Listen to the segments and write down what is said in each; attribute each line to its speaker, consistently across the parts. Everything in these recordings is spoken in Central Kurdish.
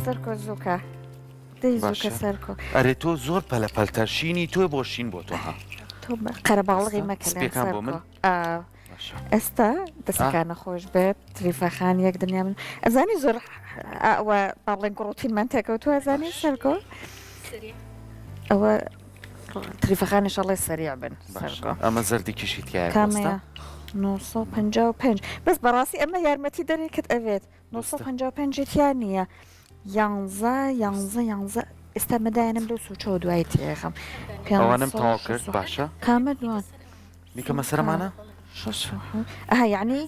Speaker 1: سەرکۆ زووکە دەی زووکە سەرکۆ
Speaker 2: ئەرێ تۆ زۆر پەلەپەلتەشینی تۆ بۆ شین بۆ تۆ ها
Speaker 1: تۆ قەرەباڵغی مەکە
Speaker 2: سپێکان بۆ من
Speaker 1: ئێستا دەستەکان نەخۆش بێت تریفەخان یەک دنیا من ئەزانی زۆر باڵێن گوڕوتینمان تێکەوتو ئەزانی سەرکۆ ئەوە تریفەخانیشەڵێ سەریع بن
Speaker 2: ئەمە زەردێکیشی تایە
Speaker 1: کامەیە 955 بەس بەڕاستی ئەمە یارمەتی دەرێکت ئەوێت 955 نییە 11 ئێستا مەدایەنم لەو سوچەوە دوای تێخم
Speaker 2: ئەوانم تەواو کرد باشە
Speaker 1: کامە دوان
Speaker 2: میکە مەسەرمانە
Speaker 1: یعنی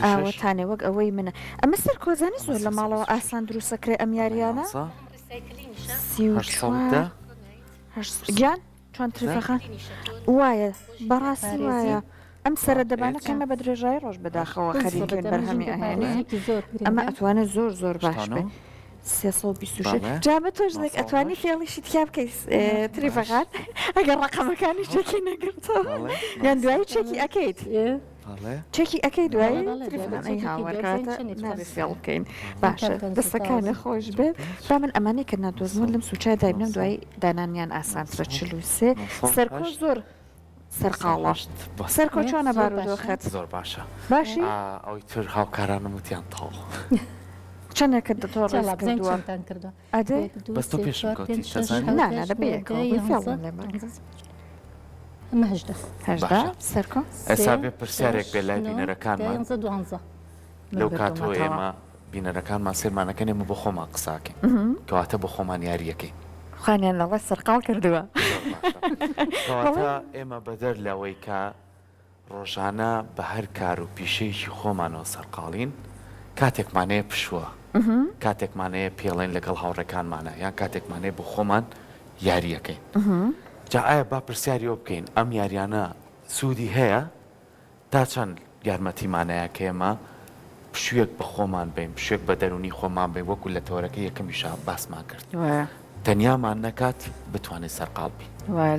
Speaker 1: ئاوەتانێ وەک ئەوەی منە ئەمە سەر کۆزانی زۆر لە ماڵەوە ئاسان دروستەکرێ ئەم یاریانە گیان چۆن تریفەخان وایە بەڕاستی وایە ئەم سرە دەبانە کەمە بە درێژای ڕۆژ بەداخەوە خەریکن بەرهەمی ئەهێنێ ئەمە ئەتوانێت زۆر باش بێت 326 جامە تۆش دێک ئەتوانی فێڵیشی تیا بکەیت تریفەخان ئەگەر ڕقەمەکانی چێکی نەگرتەوە یان دوایی چێکی ئەەکەیت چێکی ئەەکەی دوایی تریفەخانەی هاوەکاتە نابێ فێڵ بکەین باشە دەستەکانە خۆش بێت با من ئەمانەی کە نادۆزمون لەم سوچای دابنم دوای دانانیان ئاسانترە 43 سەرکۆ زۆر سەرقاڵاشت سەرکۆ چۆنە بارودۆخەت
Speaker 2: زۆر باشە
Speaker 1: باشی
Speaker 2: ئەوی تر هاوکارانم وتیان تاڵ
Speaker 1: چەندێکە دەتۆ ڕێز کردووە ئەدێ
Speaker 2: بەس تۆ پێشم کەوتی
Speaker 1: نانە دەبێتەوە فێڵم لێ
Speaker 3: ئەمە هەژدە
Speaker 1: سەرکۆ
Speaker 2: ئێستا بێ پرسیارێک بێ لای بینەرەکانمان لەو کاتەوە ئێمە بینەرەکانمان سێمانەکەنێمە بۆ خۆمان قساکەین کەواتە بۆ خۆمان یاریەکەین
Speaker 1: خوانیان لەڵە سەرقاڵ کردووە
Speaker 2: کەواتە ئێمە بەدەر لەوەی کە ڕۆژانە بە هەر کار و پیشەیەکی خۆمانەوە سەرقاڵین کاتێکمانەیە پشووە کاتێکمانەیە پێڵێن لەگەڵ هاوڕەکانمانە یان کاتێکمانەیە بۆ خۆمان یاریەکەین جا ئایا با پرسیاریەوە بکەین ئەم یاریانە سوودی هەیە تا چەند یارمەتیمانەیە کە ئێمە پشوێک بە خۆمان بین پشوێک بە دەرونی خۆمان بین وەکو لە تۆرەکە یەکەمیشا باسمان کرد تەنیامان نەکات بتوانێت سەرقاڵ بین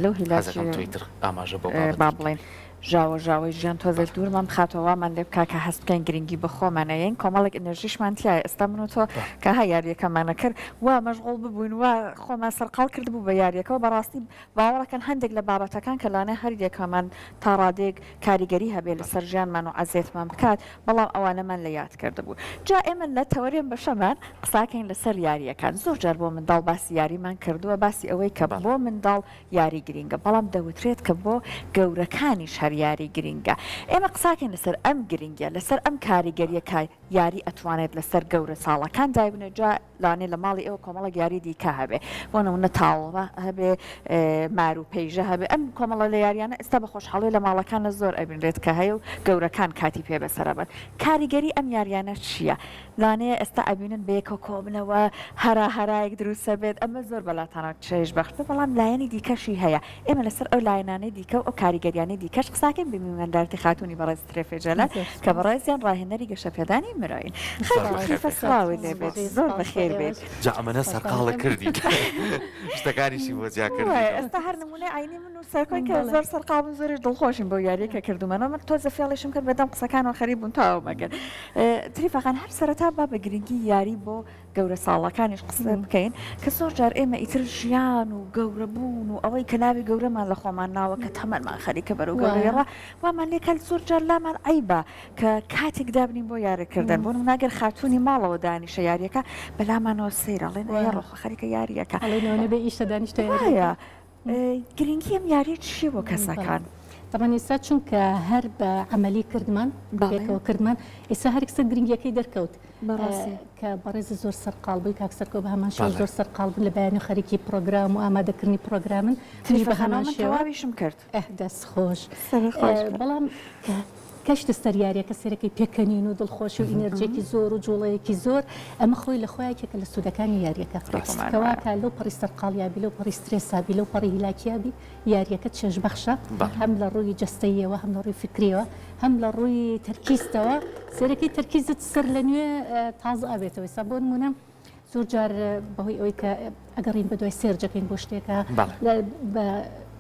Speaker 1: لەو هیلازەکەم
Speaker 2: تویتر ئاماژە بۆ
Speaker 1: با بڵێن ژاوەژاوی ژیان تۆزە دوورمان بخاتەوەمان لێ بکە کە هەست بکەین گرنگی بە خۆمانەیەین کۆمەڵێک ئەنەرژیشمان تایە ئێستا من و تۆ کە ها یاریەکەمانە کرد وا مەشغوڵ ببووین وا خۆمان سەرقاڵ کرد بوو بە یاریەکەەوە بەڕاستی باوەڕەکەن هەندێک لە بابەتەکان کە لانێ هەریەکەمان تا ڕادێک کاریگەری هەبێت لەسەر ژیانمان و عەزێتمان بکات بەڵام ئەوانەمان لە یاد کرده بوو جا ئێمە لە تەوەریان بەشەمان قساکەین لەسەر یاریەکان زۆر جار بۆ منداڵ باسی یاریمان کردووە باسی ئەوەی کە بۆ منداڵ یاری گرینگە بەڵام دەوترێت کە بۆ گەورەکانیش هەر یاری گرینگە ئێمە قساکەین لەسەر ئەم گرنگە لەسەر ئەم کاریگەریەکە یاری ئەتوانێت لەسەر گەورە ساڵەکان دایبنە جا لانێ لە ماڵی ئەوە کۆمەڵە یاری دیکە هەبێ بۆ نمونە تاوڵە هەبێ مار و پەیژە هەبێ ئەم کۆمەڵە لە یاریانە ئێستا بە خۆشحاڵی لە ماڵەکانە زۆر ئەبینرێت کە هەیە و گەورەکان کاتی پێ بەسەرەبن کاریگەری ئەم یاریانە چییە لانەیە ئێستا ئەبینن بەیەکە کۆبنەوە هەرایەک دروستە بێت ئەمە زۆر بەلاتانە چێژ بەخشە بەڵام لایەنی دیکەشی هەیە ئێمە لەسەر ئەو لایەنانەی دیکە و ئەو کاریگەریانی دیکەش قساکەین بمیمەندارتی خاتونی بەڕێز ترێفێجەلە کە بەڕێزیان ڕاهێنەری گەشەپێدانی مرۆین خەسڵاوی لێبێت زۆر بەخێر بێت
Speaker 2: ئەمەە سەرقاڵە کردی شتەکانیشی بۆ جیاکرد
Speaker 1: ئێستا هەر نمونە عینی من و سەرکۆی کە زۆر سەرقاڵ زۆرش دڵخۆشین بۆ یاریەکە کردومەوە من تۆزە فێڵیشم کرد بەدەم قسەکانەوە خەریب بوون تاوە مەگەر تریفەخان هەر سەرەتا با بە گرنگی یاری بۆ گەورە ساڵەکانیش قسە بکەین کە زۆر جار ئێمە ئیتر ژیان و گەورەبوون و ئەوەی کە ناوی گەورەمان لە خۆمان ناوە کە تەمەمان خەریکە بەرەو گەورەیەڕە وامان لێکەل زۆر جار لامان عیبە کە کاتێک دابنین بۆ یاریکردن بۆ ناگەر خاتونی ماڵەوە دانیشە یاریەکە بەلامانەوە سەیرەڵێن ڕۆخ خەریکە یاریەکە
Speaker 3: بێ ئیشتە دانیشتە
Speaker 1: گرنگی ئەم یاری چی بۆ کەسەکان
Speaker 3: طبعا ئێستا چونکە هەر بە عملی کردمان بێکەوە کردمان ئێستا هەر کەسە گرنگیەکەی دەرکەوت کە بەڕێز زۆر سەرقاڵ بووی کاکسەرکۆ بە هەمان شێوە زۆر سەرقاڵ بوون لە بەیانی خەریکی پرۆگرام و ئامادەکردنی پرۆگرامن
Speaker 1: تریش بە هەمان شێواویشم کرد
Speaker 3: دەست خۆش بەڵام کەشتە سەریارەکە سەرەکەی پێکەنین و دڵخۆشی و ئینەرجێکی زۆر و جوڵەیەکی زۆر ئەمە خۆی لە خۆیەکێکە لە سوودەکانی یاریەکە کەواکە لەو پەڕی سەرقاڵیابی لەو پەڕی سترێسابی لەو پەڕی هیلاکیابی یاریەکە چێژ بەخشە هەم لە ڕووی جەستەیەوە هەم لە ڕووی فکریەوە هەم لە ڕووی تەرکیزتەوە سەرەکەی تەرکیزت سەر لە نوێ تازە ئابێتەوەی سا بۆ نمونە زۆر جار بەهۆی ئەوەی کە ئەگەڕین بە دوای سێرجەکەین بۆ شتێکە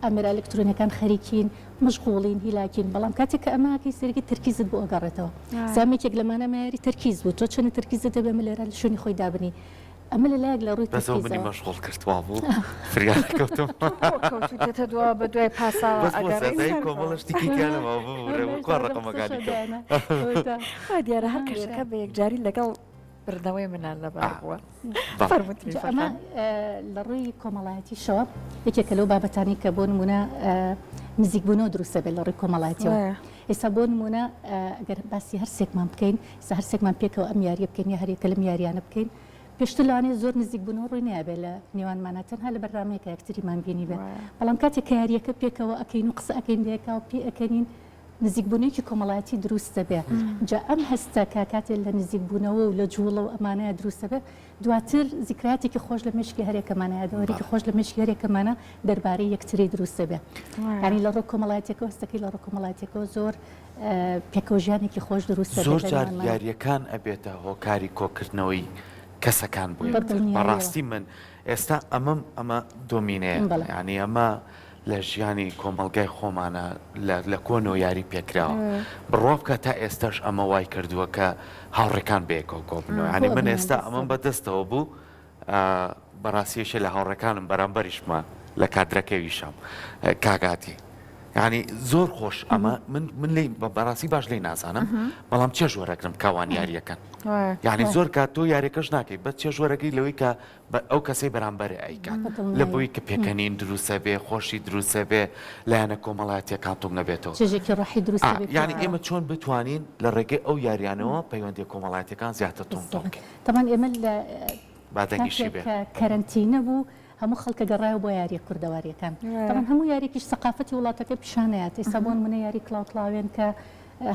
Speaker 3: ئەمێرە ئەلکترۆنیەکان خەریکین مشغوڵین هیلاکین بەڵام کاتێک کە ئەماکەی سەرەکی تەرکیزت بۆ ئەگەڕێتەوە زامێکێک لەمانە مایاری تەرکیز بوو تۆ چەند تەرکیزت دەبێ لێرە لە شوێنی خۆی دابنی ئەمە لەلایەک لە ڕووی
Speaker 2: بەسەوە منی
Speaker 3: تەرکیزەوە.
Speaker 2: مەشغوڵ کردوا بوو فریاکەوتم
Speaker 1: کەوتێتە دووە بە دوای پاساوە
Speaker 2: بەسەی کۆمەڵشتێکی تیانەوە بڕێ ڕقەمەکانی
Speaker 1: دیارە هەر کەشەکە بە یەکجاری لەگەڵ بردنەوەی منان لەبار بووە
Speaker 3: ئەمە لە ڕووی کۆمەڵایەتیشەوە یەکێکە لەو بابەتانی کە بۆ نمونە نزیکبوونەوە دروستە بێت لە ڕووی کۆمەڵایەتیەوە. ئێستا بۆ نمونە ئەگەر باسی هەرسێکمان بکەین هەرسێکمان پێکەوە ئەم یاریە بکەین یا هەرێکە لەم یاریانە بکەین پێشتر لەوانەیە زۆر نزیکبوونەوە ڕووی نایبێ لە نێوانمانە تەنها لە بەرنامەیەکە یەکتریمان بینی بێت بەڵام کاتێک کە یاریەکە پێکەوە ئەەکەین و قسە ئەەکەین لەکەوە پێ ئەەکەنین نزیکبوونێکی کۆمەڵایەتی دروستە بێ جا ئەم هەستە کاتێک لە نزیکبوونەوە و لە جوڵە و ئەمانەیە دروستە بێ دواتر زیکراتێکی خۆش لە مشکی هەرێکەمانەیە دەوەرێکی خۆش لە مشکی هەرێکەمانە دەربارەی یەکتری دروستە بێ ینی لە ڕۆ کۆمەڵایەتێکەوە هەستەکەی لە ڕۆ کۆمەڵایەتێکەوە زۆر پێکەوژیانێکی خۆش دروستە
Speaker 2: زۆر جار یاریەکان ئەبێتە هۆکاری کۆکردنەوەی کەسەکان بووە بەڕاستی من ئێستا ئەمە دۆمینەیە ینی ئەمە لە ژیانی کۆمەلگای خۆمانە لە کۆنەوە یاری پێکراوە بڕۆ بکە تا ئێستاش ئەمە وای کردووە کە هاوڕێکان بەیەکەوە کۆبنەوە ینی من ئێستا ئەمەم بەدەستەوە بوو بەڕاستیەشە لە هاوڕێکانم بەرامبەریشمە لە کادرەکەویشم کاگاتی ینی زۆر خۆش ئەمە من لی بەڕاستی باش لی نازانم بەڵام چێ ژۆرەکرم کاوان یاریەکان یعنی زۆر کات تۆ یاریەکەش ناکەی بە چێ ژۆرەکەی لەوەی کە ئەو کەسەی بەرامبەر ئەیکات لە بۆی کە پێکەنین دروستە بێ خۆشی دروستە بێ لایەنە کۆمەڵایەتیەکان تۆم نەبێتەوە ینی ئێمە چۆن بتوانین لە ڕێگەی ئەو یاریانەوە پەیوەندی کۆمەڵایەتیەکان زیاتر تۆمکەین
Speaker 3: تەمان ئێمە لە
Speaker 2: بادەنگیشی بێ
Speaker 3: کەرەنتینە بوو هەموو خەڵکە گەڕایەوە بۆ یاریە کوردەواریەکان تەمان هەموو یاریێکیش سەقافەتی وڵاتەکە پیشانەیە ئێستا بۆن منە یاری کلااوێن کە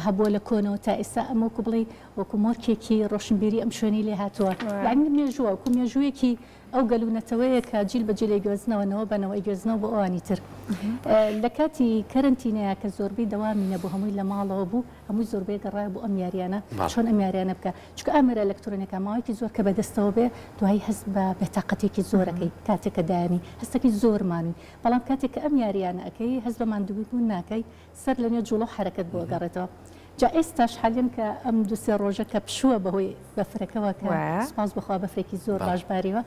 Speaker 3: هەبووە لە کۆنەوە تا ئێستا ئەمەکو بڵێ وەکو مۆرکێکی ڕۆشنبیری ئەم شوێنی لێ هاتووە یعنی مێژووە وەکو مێژوویەکی ئەو گەلوونەتەوەیە کە جیل بە جلێ گوێزنەوەنەوە بنەوەی گوێزنەوە بۆ ئەوانی تر لە کاتی کەرنتینەیە کە زۆربەی دەوامینە بۆ هەمووی لە ماڵەوە بوو هەمووی زۆربەی گەڕای بۆ ئەم یاریانە چۆن ئەم یاریانە بکە چکە ئامرە ئەلکترۆنیەکە ماوەیەکی زۆر کە بەدەستەوە بێ دوایی هەست بە بێتاقەتێکی زۆرەکەی کاتێکە دایانی هەستەکەی زۆرمانی بەڵام کاتێک کە ئەم یاریانە ئەەکەی هەست بە ماندووبوون ناکەی سەر لەنێ جوڵە حرەکەت بۆ گەڕێتەوە جا ئێستاش حالیم کە ئەم دوسێ ڕۆژە کە پشووە بەهۆی بەفرەکەەوە کە سپاس بخوا بەفرێکی زۆر باشباریوە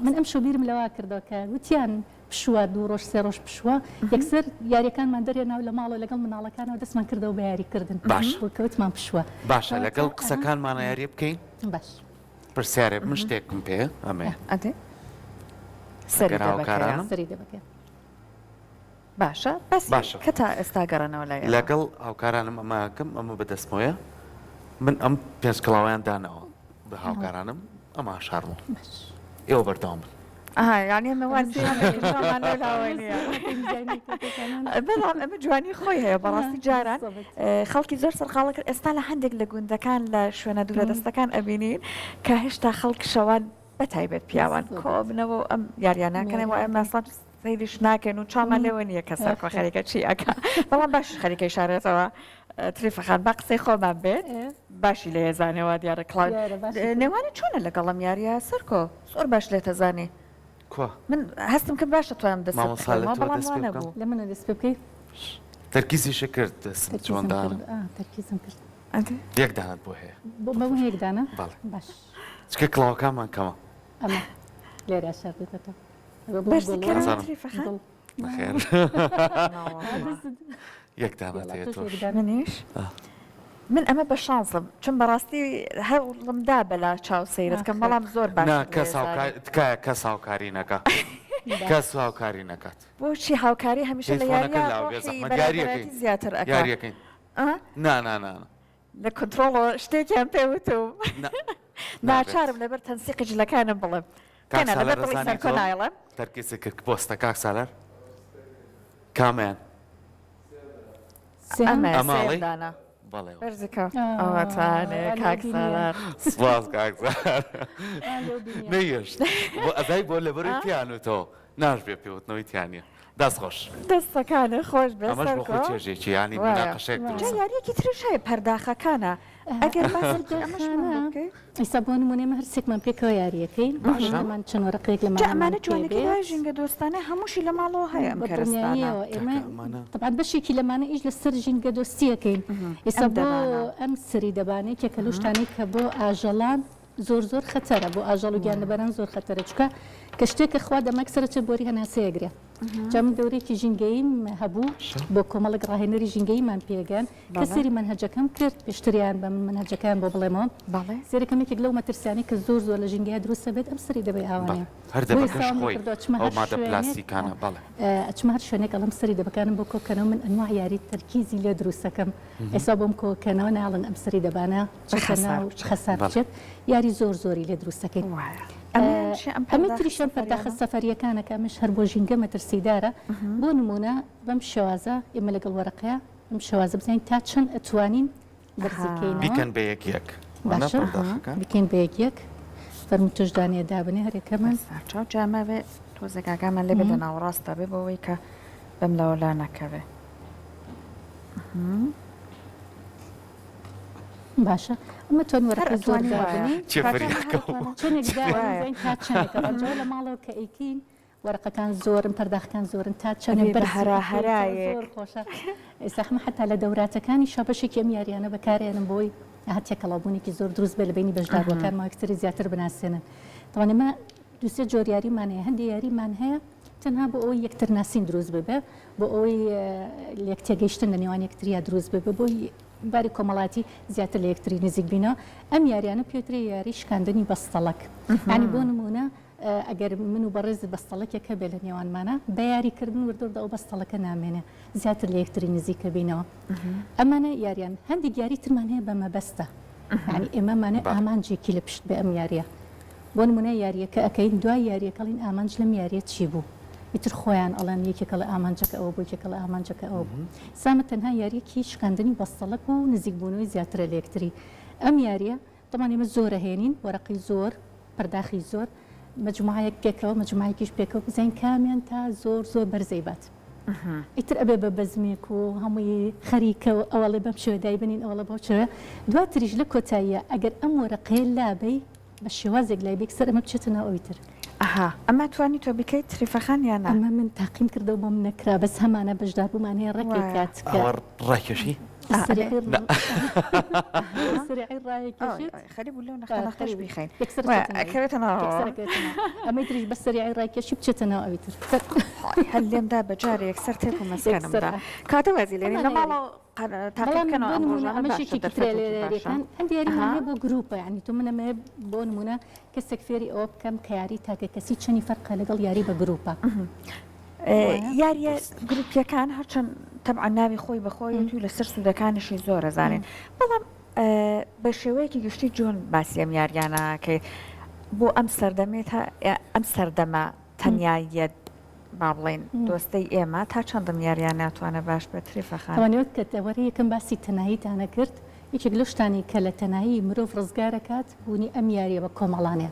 Speaker 3: من ئەم شوبیرم لەوا کردەوە کە وتیان پشووە دوو ڕۆژ سێ ڕۆژ پشووە یەکسەر یاریەکانمان دەرێ ناو لە ماڵە لەگەڵ مناڵەکانەوە دەستمان کردەوە بە یاریکردن باشکەوتمان پشووە
Speaker 2: باشە لەگەڵ قسەکانمانە یاری بکەین
Speaker 3: باش
Speaker 2: پرسیارێ من شتێکم پێ ئەمێ
Speaker 1: سەرکارانم
Speaker 3: سەری دەبکە
Speaker 1: باشە باشە کە تا ئێستا گەڕنەوە لای
Speaker 2: لەگەڵ هاوکارانم ئەماکەم ئەمە بەدەستمۆیە من ئەم پێنج کڵاویان دانەوە بە هاوکارانم ئەمە شارڵ ئێوە بەرداوم
Speaker 1: ینی بەڵام ئەمە جوانی خۆی هەیە بەڕاستی جاران خەڵکی زۆر سەرقاڵە کرد ئێستا لە هەندێک لە گوندەکان لە شوێنە دوورە دەستەکان ئەبینین کە هێشتا خەڵکی شەوان بەتایبێت پیاوان کۆبنەوە ئەم یاریانەکەنەوە ئەم مەسڵات سەیریش ناکەن و چامان لەوە نییە کە سەرکۆ خەریکە چی ئەکە بەڵام باش خەریکەی شارێتەوە تریفەخان بە قسەی خۆمان بێت باشی لە هێزانەوە دیارە کڵاو نێوانی چۆنە لەگەڵم یاریە سەرکۆ زۆر باش لێتەزانی من هەستم کە باشە توانم دەست
Speaker 3: بوو لە منە دەست پێ بکەیت
Speaker 2: تەرکیزیشە کرد دەستم چۆندانە
Speaker 3: تەرکیزم کرد
Speaker 2: یەک دانت بۆ هەیە
Speaker 3: بۆ یەکدانە باش
Speaker 2: چکە کڵاوەکانمان کەمە
Speaker 3: ئەمە لێرە شاردێتەوە
Speaker 2: بەخێر یەک دانەت
Speaker 1: منیش من ئەمە بە شانسم چون بەڕاستی هەوڵمدا بەلا چاو سەیرت کەم بەڵام زۆر باش
Speaker 2: تکایە کەس هاوکاری نەکە کەس هاوکاری نەکات
Speaker 1: بۆچی هاوکاری هەمیشە لە یاریەکەی زیاتر
Speaker 2: یاریەکەین نانانانە
Speaker 1: لە کۆنتڕۆڵەوە شتێکیان پێوتو ناچارم لەبەر تەنسیقی جلەکانم بڵێم
Speaker 2: کەنایڵم تەرکیزی کرد پۆستە کاک سالەر کامیان
Speaker 1: ئەماڵی
Speaker 2: بەڵێ
Speaker 1: ئەوەتانێ کاکسالار
Speaker 2: سپاس کاکسالار نەیەشت ئەزای بۆ لەبەروی تیانوتەوە ناش بێ پێوتنەوەی تیانە دەست خۆش
Speaker 1: دەستەکانە خۆش بێ
Speaker 2: چێژێکی ینی مناقەشێک
Speaker 1: یاریەکی ترش هەیە پەرداخەکانە ئەگەر
Speaker 3: ئیسا بۆ نمونێمە هەرسێکمان پێکەوە یاریەکەی باشمان چەند وەرەقەیەک لە
Speaker 1: ئەمانە جوانەکەی ژینگە دۆستانە هەمووشی لە ماڵەوە هەیە ئەم کەرەستانەوە
Speaker 3: ئێمە طبعا بەشێکی لەمانە ئیش لەسەر ژینگە دۆستیەکەین ئێستا بۆ ئەم سری دەبانێت کێکە لەشتانەی کە بۆ ئاژەڵان زۆر خەتەرە بۆ ئاژەڵ و گیانلەبەران زۆر خەتەرە چکە کە شتێکە خوا دەمەکسەرە بۆری هەناسەیەگرێ جا من دەورێکی ژینگەیم هەبوو بۆ کۆمەڵک ڕاهێنەری ژینگەیمان پێگەن کە سەری منهەجەکەم کرد پێشتریان بە من منهەجەکان بۆ بڵێمەوە سێرەکەمێکێک لەو مەترسیانی کە زۆر لە ژینگەیە دروستە بێت ئەم سەری دەبێ ئاوانێ ئەچمە هەر شوێنێک ئەڵم سەری دەبەکانم بۆ کۆکەنەوە من ئەنواع یاری تەرکیزی لێ دروستەکەم ئێستا بۆم کۆکەنەوە ناڵن ئەم سەری دەبانە خەسار بچێت یاری زۆری لێ دروستەکەین ئەمە تریشم پەرداخە سەفەریەکانەکە ئەمەش هەر بۆ ژینگە مەترسیدارە بۆ نمونە بەم شێوازە ئێمە لەگەڵ وەرەقەیە ئەم شێوازە بزانین تا چەند ئەتوانین بەرزەکەینەوە
Speaker 2: بیکەن بە یەک
Speaker 3: باشە بکەین بە یەک فەرمو توشدانێ دابنێ هەرێکەمان
Speaker 1: چاو جامەوێ تۆزێکاگامان لێ بێ ناوەڕاستە بێ بۆەوەی کە بەم لەوەلا نەکەوێ
Speaker 3: باشە ئەمە توان وەرەقە زۆر دابنی لە ماڵەوە کە ئەیکین وەرەقەکان زۆرن پەرداخەکان زۆرن تا چەند
Speaker 1: هەرایەک
Speaker 3: خۆشە ئێساخمە حتا لە دەوراتەکانی شەبەشێکی ئەم یاریانە بەکارێنم بۆی هاتیە کەڵاوبوونێکی زۆر دروست بێ لە بینی بەشداربووەکان ماکتری زیاتر بناسێنن تەوانێمە دووسێ جۆر یاریمان هەیە هەندێک یاریمان هەیە تەنها بۆ ئەوەی یەکتر ناسین دروست ببێ بۆ ئەوەی لێک تێگەیشتن لە نێوان یەکتریا دروست ببێ بۆی باری کۆمەڵاتی زیاتر لە یەکتری نزیک بینەوە ئەم یاریانە پێوتری یاری شکاندنی بەستەڵک ینی بۆ نمونە ئەگەر من و بەڕێز بەستەڵکێکە بێ لە نێوانمانە بە یاریکردن وردۆدا ئەو بەستەڵەکە نامێنێ زیاتر لە یەکتری نزیکە بینەوە ئەمانە یاریان هەندێک یاری ترمان هەیە بە مەبەستە ینی ئێمەمانە ئامانجێکی لە پشت بە ئەم یاریە بۆ نمونە یاریەکە ئەەکەین دوای یاریەکەڵین ئامانج لەم یاریە چی بوو ئیتر خۆیان ئەڵەن یەکێکە لە ئامانجەکە ئەوە بۆ یەکێکە لە ئامانجەکە ئەوە بوو سامە تەنها یاریەکی شکاندنی بەستەڵک و نزیکبوونەوەی زیاترە لە یەکتری ئەم یاریە دەمان ئێمە زۆرە هێنین وەرەقی زۆر پەرداخی زۆر مجموعەیەک پێکەوە مجموعەیەکیش پێکەوە بزین کامیان تا زۆر بەرزەی بات ئیتر ئەبێ بە بەزمێک و هەمووی خەریکە و ئەوڵێ بەم شێوەدای بنین ئەوڵە بۆ چێ دواتریش لە کۆتاییە ئەگەر ئەم وەرەقەیە لابەی بە شێوازێک لای بێک سەر ئەمە بچێتە ناو ئەویتر
Speaker 1: ئەمە توانی تۆ بکەیت تریفەخان یان
Speaker 3: ئەمە من تاقیم کردەوە بۆم نەکرا بەس هەمانە بەشدار بوومانەیە ڕێکی کات
Speaker 2: ڕێکێشی
Speaker 1: خەری بوو لەو نەخەش بیخین
Speaker 3: ئەمەی تریش بە سەریعی ڕێکێشی بچێتە ناو ئەویتر
Speaker 1: هەر لێمدا بەجارێ یەکسەر تێک و مەسکەنمدا کاتە وەزی لێنی لە ماڵەوە هەندێریمانێ بۆ گروپە ینی تو منەمە بۆ نمونە کەسێک فێری ئەوە بکەم کە یاری تاکە کەسی چەنی فەرقە لەگەڵ یاری بە گروپە یاریە گروپیەکان هەرچەند تەبع ناوی خۆی بەخۆی و توی لەسەر سوودەکانشی زۆر ئەزانێن بەڵام بە شێوەیەکی گشتی جۆن باسی ئەم یاریانەکەی بۆ ئەم سەردەمێت ئەم سەردەمە تەنیایەت با بڵێن دۆستەی ئێمە تا چەندەم یاریان ناتوانە باش بە تریفەخانەوەت
Speaker 3: کە دەوەرە یەکەم باسی تەناییتانە کرد یەکێک لە شتانی کە لە تەنایی مرۆڤ ڕزگارەکات بوونی ئەم یاریە بە کۆمەڵانێ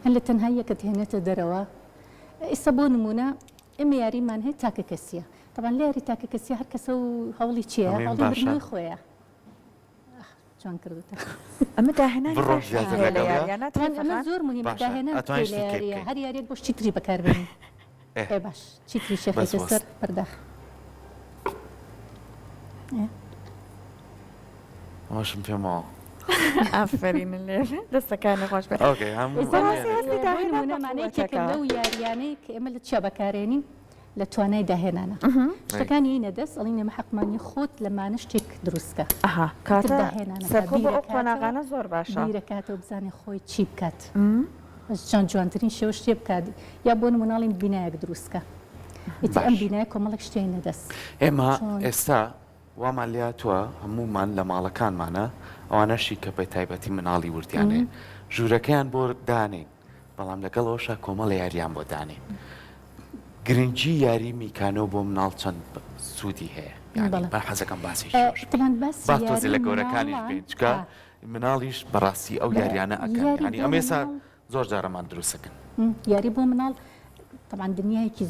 Speaker 3: هەن لە تەنهاییەکە هێنێتە دەرەوە ئێستا بۆ نمونە ئێمە یاریمان هەیە تاکە کەسیە طبعا لە یاری تاکە کەسیە هەر کەسە و هەوڵی چییە هەڵی برنەوەی خۆیە جوان کردوتە
Speaker 1: ئەمە داهێنا
Speaker 3: زۆر مهمە داهێنا هەر یاریێک بۆ شتی تری بەکاربێنی باش چیتری شێخەکە سەر پەرداخ
Speaker 2: ئەمەشم پێمەوە
Speaker 1: ئافرین لێ دەستەکانی خۆش بێت
Speaker 3: نمونەمانەیەکێکە لەو یاریانەی کە ئێمە لە چیا بەکارێنین لە توانای داهێنانە شتەکانی اینە دەست ئەڵین ئێمە حەقمانی خۆت لەمانە شتێک دروستکە
Speaker 1: قۆناغانە زۆر باشە
Speaker 3: بیرەکاتەوە بزانێ خۆی چی بکات چەند جوانترین شێوە شتێ بکات یا بۆ نموناڵین بینایەک دروستکە ئیتر ئەم بینایە کۆمەڵک شتێنە دەست
Speaker 2: ئێمە ئێستا وامان لاتووە هەمومان لە ماڵەکانمانە ئەوانەشی کە بە تایبەتی مناڵی وردیانێ ژوورەکەیان بۆ دانین بەڵام لەگەڵەوەشە کۆمەڵە یاریان بۆ دانین گرنگجی یاری میکانۆ بۆ مناڵ چەند سوودی هەیە بە حەزەکەم باسی باتۆزی لە گەورەکانیش بین چکە مناڵیش بەڕاستی ئەو یاریانە ئەکەن ینی ئەمێسا زۆر جارەمان دروستەکەن
Speaker 3: یاری بۆ مناڵ طبعا دنیایەکی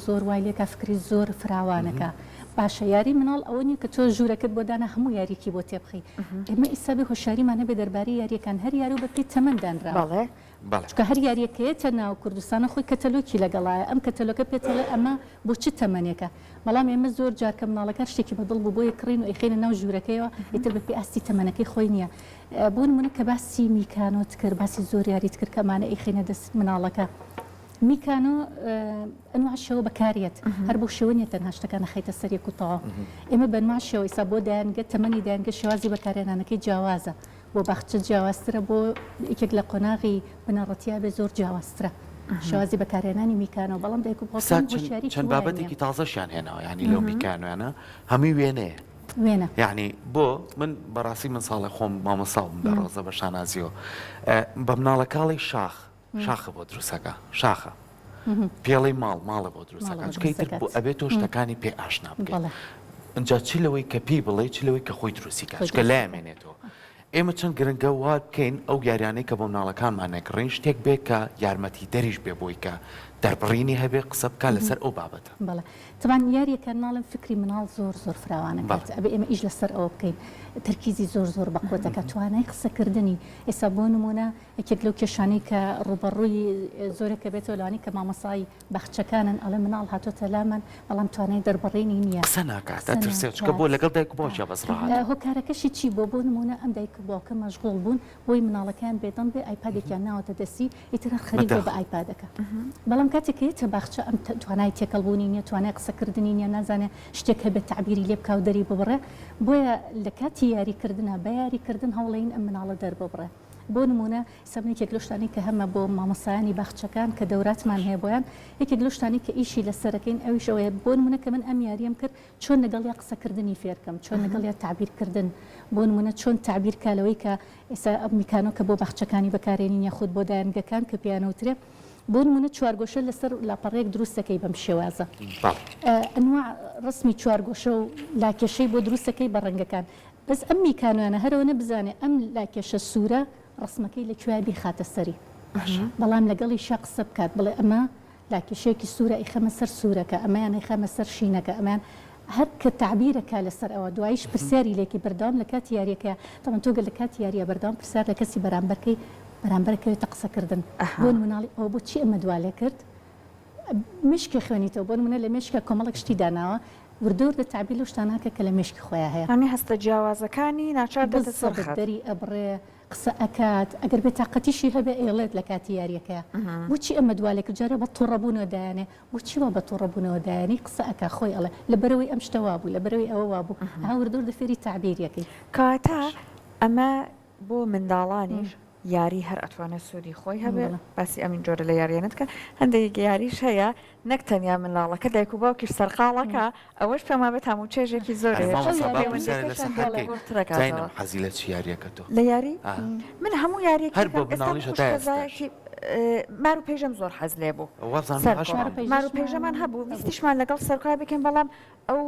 Speaker 3: زۆر وای لێکە فکری زۆر فراوانەکە باشە یاری مناڵ ئەوە نیە کە تۆ ژوورەکەت بۆ دانا هەموو یاریکی بۆ تێبخی ئێمە ئیسابی هۆشیاریمانە بێ دەربارەی یاریەکان هەر یاری و بەپی تەمەندانرا چکە هەر یاریەکەیەتە ناو کوردستانە خۆی کەتەلۆکی لەگەڵایە ئەم کەتەلۆکە پێتەڵێ ئەمە بۆ چ تەمەنێکە بەڵام ئێمە زۆر جارکە مناڵەکە شتێکی بەدڵ بوو بۆ یەکڕین و ئەیخێنە ناو ژوورەکەیەوە ئیتر بە پێ ئاستی تەمەنەکەی خۆی نییە بۆ نمونە کە باسی میکانۆت کرد باسی زۆر یاریت کرد کەمانە ئەیخێنە دەست مناڵەکە میکانۆ ئەنواع شێوە بەکارێت هەر بۆ شێوە نیە تەنها شتەکانە خەیتە سەرێک و تەواو ئێمە بەنوا شێوە ئێستا بۆ دایانگە تەمەنی دایانگە شێوازی بەکارهێنانەکەی جیاوازە بۆ باخچە جیاوازترە بۆ یەکێک لە قۆناغی بنەڕەتیا بێ زۆر جیاوازترە شێوازی بەکارهێنانی میکانۆ بەڵام دایک و باوکان بۆشیاری
Speaker 2: چەند بابەتێکی تازەشیان هێناوە ینی لەو میکانۆیانە هەمووی وێنەیە
Speaker 3: وێنە
Speaker 2: یعنی بۆ من بەڕاستی من ساڵی خۆم مامۆساوم بە ڕۆزە بە شانازیەوە بە مناڵەکاڵی شاخە بۆ دروستەکە شاخە پێڵی ماڵە بۆ دروستەکە چکەیتر بۆ ئەبێت تۆ شتەکانی پێ ئاشنا بکەیت ئەجا چی لەوەی کە پێی بڵێ چ لەوەی کە خۆی دروستی کات چکە لایمێنێتەوە ئێمە چەند گرنگە وا بکەین ئەو یاریانەی کە بۆ مناڵەکانمان نەکڕین شتێک بێت کە یارمەتی دەریش بێ بۆی کە دەربڕینی هەبێ قسە بکە لەسەر ئەو بابەتە
Speaker 3: بەڵێ تەوان یاریەکە ناڵم فکری مناڵ زۆر فراوانە بێت ئەبێ ئێمە ئیش لەسەر ئەوە بکەین تەرکیزی زۆر بەقوتەکە توانای قسەکردنی ئێستا بۆ نمونە یەکێک لەو کێشانەی کە ڕوبەڕووی زۆرێکە بێتەوە لەوانی کە مامەسای بەخچەکانن ئەڵێ مناڵ هاتۆتە لامان بەڵام توانای دەربڕینی نییە
Speaker 2: قسە ناکات دەترسێت چکە بۆ لەگەڵ دایک و باوکە بەسڕاهات
Speaker 3: هۆکارەکەشی چی بۆ نمونە ئەم دایک و باوکە مەشغوڵ بوون بۆی مناڵەکان بێدەم بێ ئایپادێکیان ناوەتە دەستی ئیتر خەریک بە ئایپادەکە بەڵام کاتێکێتە باخچە ئەم توانای تێکەڵبوونی نیە توانای قسەکردنی نیە نازانێت شتێک هەبێت تعبیری لێ بکاو دەری ببڕێ بۆیە لە کاتی یاریکردنە بە یاریکردن هەوڵین ئەم مناڵە دەرببڕێ بۆ نمونە سەبنێکێک لە شتانی کە هەمە بۆ مامۆسایانی باخچەکان کە دەوراتمان هەیە بۆیان یەکێک لە شتانی کە ئیشی لەسەرەکەین ئەویشەوەیە بۆ نمونە کە من ئەم یاریم کرد چۆن لەگەڵ یا قسەکردنی فێرکەم چۆن لەگەڵ یا تعبیرکردن بۆ نمونە چۆن تعبیر کالەوەی کە ئێستا ئەم میکانۆ کە بۆ باخچەکانی بەکارێنین یاخود بۆ دایانگەکان کە پیانەوترێ بۆ نمونە چوارگۆشە لەسەر لاپەڕێک دروستەکەی بەم شێوازە ئەنواع ڕسمی چوارگۆشە و لاکێشەی بۆ دروستەکەی بە ڕەنگەکان بەس ئەم میکانۆیانە هەرەوە نەبزانێ ئەم لاکێشە سوورە ڕسمەکەی لە کوێبی خاتە سەری بەڵام لەگەڵی شە قسە بکات بڵێ ئەمە لاکێشەیەکی سوورە ئیخەمە سەر سوورەکە ئەمەیان ئیخەمە سەر شینەکە ئەمان هەر کە تعبیرەکە لەسەر ئەوە دوایش پرسیاری لێکی بەردەوام لە کاتی یاریەکە تەمان تۆگە لە کاتی یاریە بەردەوام پرسیار لە کەسی بەرامبەرکەی بەرامبەرەکەوێتە قسەکردن بۆ مناڵی ئەوە بۆ چی ئەمە دوالێ کرد مشکی خوێنیتەوە بۆ نمونە لە مێشکە کۆمەڵک شتی داناوە وردور دە تعبیر لە شتاناکە کە لە مێشکی خۆیان هەیە
Speaker 1: ئەنی هەستە جیاوازەکانی ناچار دەتە سەر
Speaker 3: دەری ئەبڕێ قسە ئەکات ئەگەر بێت تااقەتیشی هەبێ ئێڵێت لە کاتی یاریەکە بۆچی ئەمە دوالێک جارە بە تووڕەبوونەوە دایانێ بۆچی وە بە تووڕەبوونەوە دایانی قسە ئەکا خۆی ئەڵێ لە بەرەوەی ئەم شتەوا بوو لە بەرەوەی ئەوە وابوو هاوردور دەفێری تعبیریەکەی
Speaker 1: کاتە ئەمە بۆ منداڵانیش یاری هەر ئەتوانێت سوودی خۆی هەبێت باسی ئەمین جۆرە لە یاریانت کە هەندێک یاریش هەیە نەک تەنیا مناڵەکە دایک و باوکیش سەرقاڵەکە ئەوەش پێما بێت هەموو چێژێکی زۆر
Speaker 2: حەزی لە چی یاریەکە تۆ
Speaker 1: لە یاری من هەموو یاریێک
Speaker 2: هەر بۆ مناڵیش
Speaker 1: مار و پێژەم زۆر حەز لێ بوو مار و پێژەمان هەبوو ویستیشمان لەگەڵ سەرکای بکەین بەڵام ئەو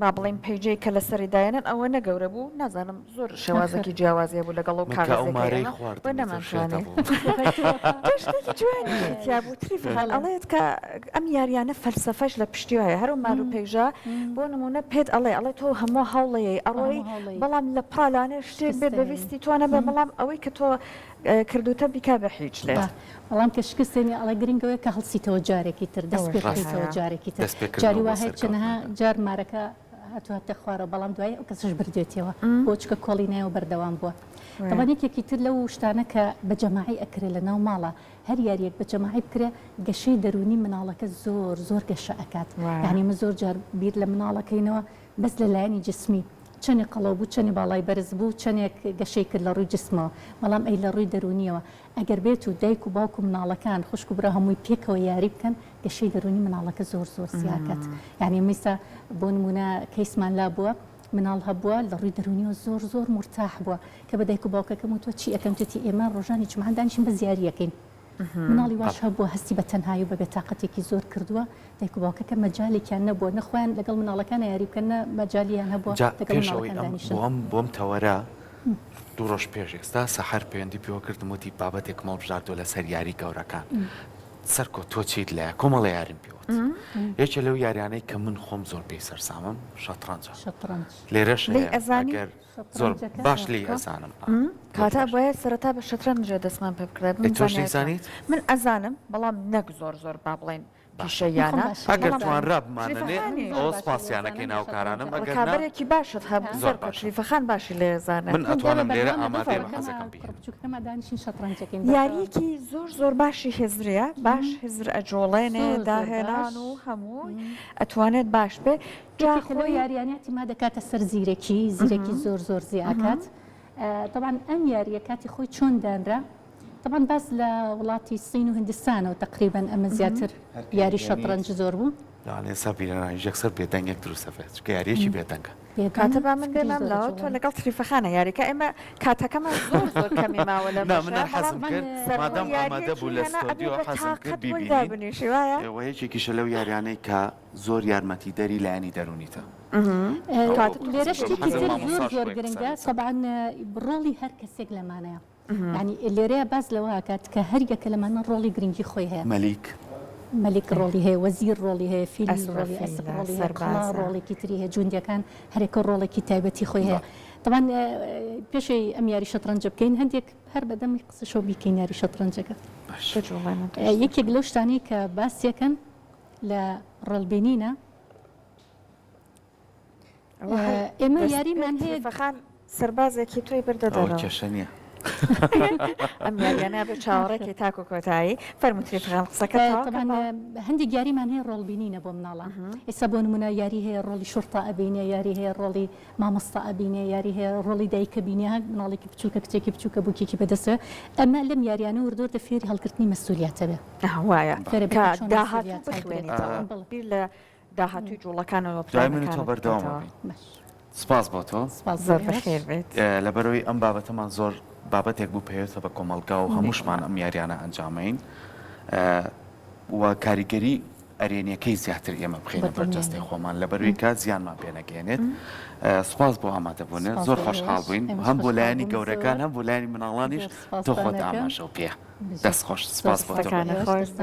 Speaker 1: با بڵین پێیجەی کە لە سەری دایەنن ئەوە نەگەورە بوو نازانم زۆر شێوازێکی جیاوازیە بوو لەگەڵ و کارەکەی بۆ نەمانشانێت شتێکی جوانیا بوو تریفال ئەڵێت کە ئەم یاریانە فەلسەفەش لە پشتیوایە هەرو مار و پێیژە بۆ نمونە پێت ئەڵێ تۆ هەموو هەوڵەیە ئەڕۆی بەڵام لە پالانێ شتێک بێ بەویستی توانە بێ بەڵام ئەوەی کە تۆ کردوتە بیکا بە هیچ لێ
Speaker 3: بەڵام کە شکستێنی ئەڵێ گرنگەوەی کە هەڵسیتەوە جارێکی تر دەست پێکەوە جارێکی تر جاری وهەیە چەنەها جار مارەکە هاتواتە خوارە بەڵام دوای ئەو کەسش بردێتەوە بۆ چکە کۆڵی نایەوە بەردەوام بووە طبعاً یەکێکی تر لەو شتانە کە بە جەماعی ئەکرێ لە ناو ماڵە هەر یاریەک بە جەماعی بکرێ گەشەی دەرونی مناڵەکە زۆر گەشە ئەکات یعنی من زۆر جار بیر لە مناڵەکەینەوە بەس لە لایەنی جسمی چەنی قەڵەو بوو چەنی باڵای بەرز بوو چەندێک گەشەی کرد لە ڕووی جسمەوە بەڵام ئەی لە ڕووی دەرونیەوە ئەگەر بێت و دایک و باوک و مناڵەکان خوشک و برا هەمووی پێکەوە یاری بکەن گەشەی دەرونی مناڵەکە زۆر سیاکات یعنی میسا بۆ نمونە کەیسمان لا بووە مناڵ هەبووە لە ڕووی دەرونیەوە زۆر مرتاح بووە کە بە دایک و باوکەکەم وتوە چی ئەەکەم توتی ئێمە ڕۆژانی جمعە دانیشین بە زیاریەکەین مناڵی واش هەبووە هەستی بە تەنهایی و بە بێتاقەتێکی زۆر کردووە دایک و باوکەکە مەجالێکیان نەبووە نەخۆیان لەگەڵ مناڵەکان یاری بکەن مەجالیان هەبووە
Speaker 2: بۆم تەوەرە دوو ڕۆژ پێشێکستا سەحەر پەیوەندی پێوە کردم وتی بابەتێک مەڵبژاردۆ لەسەر یاری گەورەکان سەرکۆ تۆ چیت لایە کۆمەڵە یاریم پێوت یەکێ لەو یاریانەی کە من خۆم زۆر پێی سەرسامم شەترەنجە لێرەش ئەگەر زۆر باش لی ئەزانم
Speaker 1: کاتا بۆیە سەرەتا بە شەترەنجە دەستمان پێ بکرێت
Speaker 2: تۆش نەیزانیت
Speaker 1: من ئەزانم بەڵام نەک زۆر با بڵێن پیشەیانە
Speaker 2: ئەگەر توانرا بمانەنێ ئەوە سپاسیانەکەی ناوکارانم ئەگەر
Speaker 1: کابرێکی باشت هەبوو زۆر شریفەخان باشی لێزانە
Speaker 2: من ئەتوانم لێرە ئامادەم حەزەکەم
Speaker 1: یاریەکی زۆر باشی هێزریە باش هێزر ئەجۆڵێنێ داهێنان و هەموو ئەتوانێت باش بێ
Speaker 3: جاخۆ یاریانەتی ما دەکاتە سەر زیرەکی زۆر زیاکات طبعا ئەم یاریە کاتی خۆی چۆن دانرا طبعا باز لە وڵاتی سین و هندستانەوە تقریبا ئەمە زیاتر یاری شەترەنج زۆر بوو
Speaker 2: ئێستا بیرەناوی یەکسەر بێدەنگێک دروستە بێت چکە یاریەکی بێدەنگە
Speaker 1: کاتە با من دێمام لەوە تۆ لەگەڵ تریفەخانە یاریکە ئێمە کاتەکەمان زۆر کەمی ماوە لە
Speaker 2: منە حەزم کرد مادام ئامادە بوو لە ستۆدیۆ حەزم کرد بیبینی ئێوە یەکێکیشە لەو یاریانەی کە زۆر یارمەتی دەری لایەنی دەرونیتە
Speaker 3: لێرە شتێکی زۆر گرنگە طبعا ڕۆڵی هەر کەسێک لەمانەیە ینی لێرەیە باز لەوە کات کە هەریەکە لەمانە ڕۆڵی گرنگی خۆی هەیە مەلیک ڕۆڵی هەیە وەزیر ڕۆڵی هەیە فیلم ڕۆڵی ئەسب ڕۆڵی هەیە ڕۆڵێکی تری هەیە جوندەکان هەرێکە ڕۆڵێکی تایبەتی خۆی هەیە طبعا پێشەی ئەم یاری شەترەنجە بکەین هەندێک هەر بەدەمی قسەشەوە بیکەین یاری شەترەنجەکە یەکێک لەو شتانی کە باسیەکەن لە ڕۆڵبینینە ئێمە یاریمان هەیە
Speaker 1: فەخان سەربازێکی تۆی بردەدەڕەوە
Speaker 2: کێشە نییە
Speaker 1: ئەم یاریانە بە چاوەڕێکی تاکو کۆتایی فەرمووتری فغان قسەکە
Speaker 3: هەندێک یاریمان هەیە ڕۆڵبینینە بۆ مناڵە ئێستا بۆ نمونە یاری هەیە ڕۆڵی شورتا ئەبینێ یاری هەیە ڕۆڵی مامۆستا ئەبینێ یاری هەیە ڕۆڵی دایکە بینێ مناڵێکی بچووکە کچێکی بچووکە بووکێکی بەدەستە ئەمە لەم یاریانە وردۆر دە فێری هەڵگرتنی مەسئولیاتە بێ
Speaker 1: وایە داهاتوو بخوێنیتەوە بیر لە داهاتووی جوڵەکانەوە
Speaker 2: تۆ بەردەوام سپاس بۆ تۆ
Speaker 1: زۆر بەخێر بێت
Speaker 2: لەبەرەوەی ئەم بابەتەمان زۆر بابەتێک بوو پێوێتە بە کۆمەلگا و هەمووشمان ئەم یاریانە ئەنجامین و کاریگەری ئەرێنیەکەی زیاتر ئێمە بخێنە بەرجەستەی خۆمان لەبەروی کات زیانمان پێنەگەێنێت سپاس بۆ ئامادەبوونێ زۆر خۆشحاڵ بووین هەم بۆ لایەنی گەورەکان هەم بۆ لایەنی مناڵانیش تۆ خۆت ئاماژە و پێ دەست خۆش سپاس بۆ تۆ